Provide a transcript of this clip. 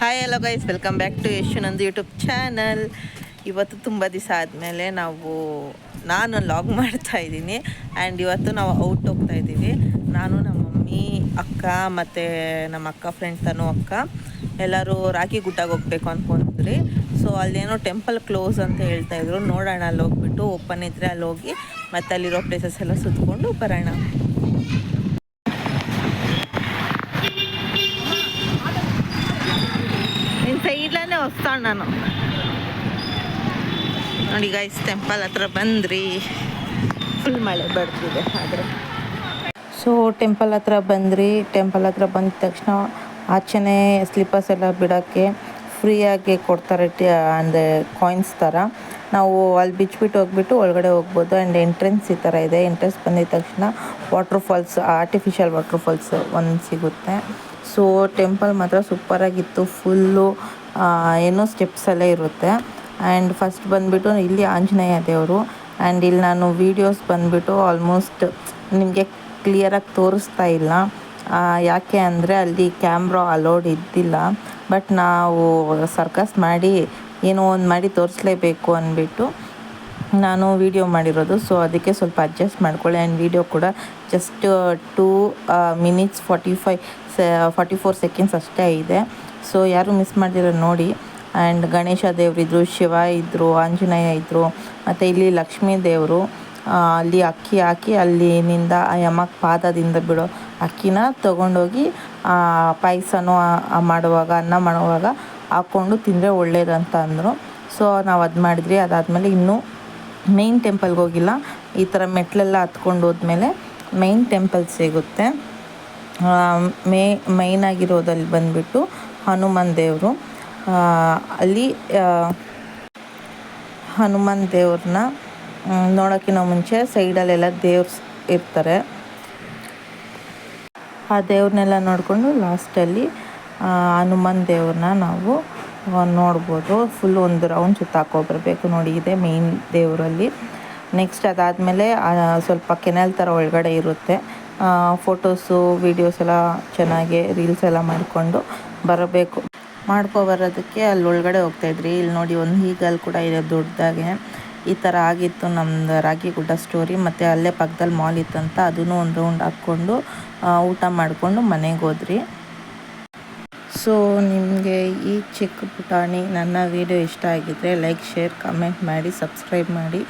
Hi hello guys, welcome back to Yashu ನಂದು YouTube channel. ಇವತ್ತು ತುಂಬ ದಿವಸ ಆದಮೇಲೆ ನಾನು ಲಾಗ್ ಮಾಡ್ತಾಯಿದ್ದೀನಿ. ಆ್ಯಂಡ್ ಇವತ್ತು ನಾವು ಔಟ್ ಹೋಗ್ತಾ ಇದ್ದೀವಿ. ನಾನು, ನಮ್ಮ ಮಮ್ಮಿ, ಅಕ್ಕ ಮತ್ತು ನಮ್ಮ ಅಕ್ಕ ಫ್ರೆಂಡ್ ತನು ಅಕ್ಕ ಎಲ್ಲರೂ ರಾಗಿ ಗುಡ್ಡಾಗ ಹೋಗ್ಬೇಕು ಅಂದ್ಕೊಂಡ್ರಿ. ಸೊ ಅಲ್ಲೇನೋ ಟೆಂಪಲ್ ಕ್ಲೋಸ್ ಅಂತ ಹೇಳ್ತಾಯಿದ್ರು. ನೋಡೋಣ, ಅಲ್ಲಿ ಹೋಗ್ಬಿಟ್ಟು ಓಪನ್ ಇದ್ದರೆ ಅಲ್ಲಿ ಹೋಗಿ ಮತ್ತು ಅಲ್ಲಿರೋ ಪ್ಲೇಸಸ್ ಎಲ್ಲ ಸುತ್ಕೊಂಡು ಬರೋಣ. ಸೈಡ್ಲೇ ಹೊಸ್ತಾಣ ನಾನು ನೋಡಿ ಗೈಸ್, ಟೆಂಪಲ್ ಹತ್ರ ಬಂದ್ರಿ. ಫುಲ್ ಮಳೆ ಬರ್ತಿದೆ ಆದರೆ. ಸೊ ಟೆಂಪಲ್ ಹತ್ರ ಬಂದ ತಕ್ಷಣ ಆಚೆನೇ ಸ್ಲಿಪ್ಪರ್ಸ್ ಎಲ್ಲ ಬಿಡೋಕ್ಕೆ ಫ್ರೀಯಾಗಿ ಕೊಡ್ತಾರೆ, ಅಂದರೆ ಕಾಯಿನ್ಸ್ ಥರ. ನಾವು ಅಲ್ಲಿ ಬಿಚ್ಬಿಟ್ಟು ಹೋಗ್ಬಿಟ್ಟು ಒಳಗಡೆ ಹೋಗ್ಬೋದು. ಆ್ಯಂಡ್ ಎಂಟ್ರೆನ್ಸ್ ಈ ಥರ ಇದೆ. ಎಂಟ್ರೆನ್ಸ್ ಬಂದಿದ ತಕ್ಷಣ ಆರ್ಟಿಫಿಷಿಯಲ್ ವಾಟರ್ ಫಾಲ್ಸ್ ಒಂದು ಸಿಗುತ್ತೆ. ಸೊ ಟೆಂಪಲ್ ಮಾತ್ರ ಸೂಪರಾಗಿತ್ತು. ಫುಲ್ಲು ಏನೋ ಸ್ಟೆಪ್ಸ್ ಎಲ್ಲ ಇರುತ್ತೆ. ಆ್ಯಂಡ್ ಫಸ್ಟ್ ಬಂದುಬಿಟ್ಟು ಇಲ್ಲಿ ಆಂಜನೇಯ ದೇವರು. ಆ್ಯಂಡ್ ಇಲ್ಲಿ ನಾನು ವೀಡಿಯೋಸ್ ಬಂದುಬಿಟ್ಟು ಆಲ್ಮೋಸ್ಟ್ ನಿಮಗೆ ಕ್ಲಿಯರಾಗಿ ತೋರಿಸ್ತಾ ಇಲ್ಲ. ಯಾಕೆ ಅಂದರೆ ಅಲ್ಲಿ ಕ್ಯಾಮ್ರಾ ಅಲೋಡ್ ಇದ್ದಿಲ್ಲ. ಬಟ್ ನಾವು ಸರ್ಕಸ್ ಮಾಡಿ ಏನೋ ಒಂದು ಮಾಡಿ ತೋರಿಸ್ಲೇಬೇಕು ಅಂದ್ಬಿಟ್ಟು ನಾನು ವೀಡಿಯೋ ಮಾಡಿರೋದು. ಸೊ ಅದಕ್ಕೆ ಸ್ವಲ್ಪ ಅಡ್ಜಸ್ಟ್ ಮಾಡ್ಕೊಳ್ಳಿ. ಆ್ಯಂಡ್ ವೀಡಿಯೋ ಕೂಡ ಜಸ್ಟ್ 2 minutes 44 seconds ಅಷ್ಟೇ ಇದೆ. ಸೊ ಯಾರು ಮಿಸ್ ಮಾಡ್ದಿರೋ ನೋಡಿ. ಆ್ಯಂಡ್ ಗಣೇಶ ದೇವರಿದ್ರು, ಶಿವ ಇದ್ದರು, ಆಂಜನೇಯ ಇದ್ದರು, ಮತ್ತು ಇಲ್ಲಿ ಲಕ್ಷ್ಮೀ ದೇವರು. ಅಲ್ಲಿ ಅಕ್ಕಿ ಹಾಕಿ ಅಲ್ಲಿನಿಂದ ಆ ಯಮಕ್ಕೆ ಪಾದದಿಂದ ಬಿಡೋ ಅಕ್ಕಿನ ತೊಗೊಂಡೋಗಿ ಪಾಯಸನೂ ಮಾಡುವಾಗ, ಅನ್ನ ಮಾಡುವಾಗ ಹಾಕ್ಕೊಂಡು ತಿಂದರೆ ಒಳ್ಳೇದಂತ ಅಂದರು. ಸೊ ನಾವು ಅದು ಮಾಡಿದ್ವಿ. ಅದಾದಮೇಲೆ ಇನ್ನೂ ಮೇಯ್ನ್ ಟೆಂಪಲ್ಗೆ ಹೋಗಿಲ್ಲ. ಈ ಥರ ಮೆಟ್ಲೆಲ್ಲ ಹತ್ಕೊಂಡು ಹೋದ್ಮೇಲೆ ಮೇಯ್ನ್ ಟೆಂಪಲ್ ಸಿಗುತ್ತೆ. ಮೈನಾಗಿರೋದಲ್ಲಿ ಬಂದುಬಿಟ್ಟು ಹನುಮಾನ್ ದೇವರು. ಅಲ್ಲಿ ಹನುಮಾನ್ ದೇವ್ರನ್ನ ನೋಡೋಕ್ಕಿಂತ ಮುಂಚೆ ಸೈಡಲ್ಲೆಲ್ಲ ದೇವ್ರು ಇರ್ತಾರೆ. ಆ ದೇವ್ರನ್ನೆಲ್ಲ ನೋಡಿಕೊಂಡು ಲಾಸ್ಟಲ್ಲಿ ಹನುಮಾನ್ ದೇವ್ರನ್ನ ನಾವು ನೋಡ್ಬೋದು. ಫುಲ್ ಒಂದು ರೌಂಡ್ ಸುತ್ತಾಕೊಬರ್ಬೇಕು. ನೋಡಿ, ಇದೆ ಮೇಯ್ನ್ ದೇವರಲ್ಲಿ. ನೆಕ್ಸ್ಟ್ ಅದಾದಮೇಲೆ ಸ್ವಲ್ಪ ಕೆನಲ್ ಥರ ಒಳಗಡೆ ಇರುತ್ತೆ. ಫೋಟೋಸು ವೀಡಿಯೋಸ್ ಎಲ್ಲ ಚೆನ್ನಾಗಿ ರೀಲ್ಸ್ ಎಲ್ಲ ಮಾಡಿಕೊಂಡು ಮಾಡ್ಕೊಬರೋದಕ್ಕೆ ಅಲ್ಲಿ ಒಳಗಡೆ ಹೋಗ್ತಾಯಿದ್ರಿ. ಇಲ್ಲಿ ನೋಡಿ, ಒಂದು ಈಗಲ್ ಕೂಡ ಇದೆ ದೊಡ್ಡದಾಗೆ. ಈ ಥರ ಆಗಿತ್ತು ನಮ್ಮದು ರಾಗಿಗುಡ್ಡ ಸ್ಟೋರಿ. ಮತ್ತು ಅಲ್ಲೇ ಪಕ್ಕದಲ್ಲಿ ಮಾಲ್ ಇತ್ತಂತ ಅದನ್ನು ಒಂದು ರೌಂಡ್ ಹಾಕ್ಕೊಂಡು ಊಟ ಮಾಡಿಕೊಂಡು ಮನೆಗೆ ಹೋದ್ರಿ. ಸೊ ನಿಮಗೆ ಈ ಚಿಕ್ಕ ಪುಟಾಣಿ ನನ್ನ ವೀಡಿಯೋ ಇಷ್ಟ ಆಗಿದ್ದರೆ ಲೈಕ್, ಶೇರ್, ಕಮೆಂಟ್ ಮಾಡಿ, ಸಬ್ಸ್ಕ್ರೈಬ್ ಮಾಡಿ.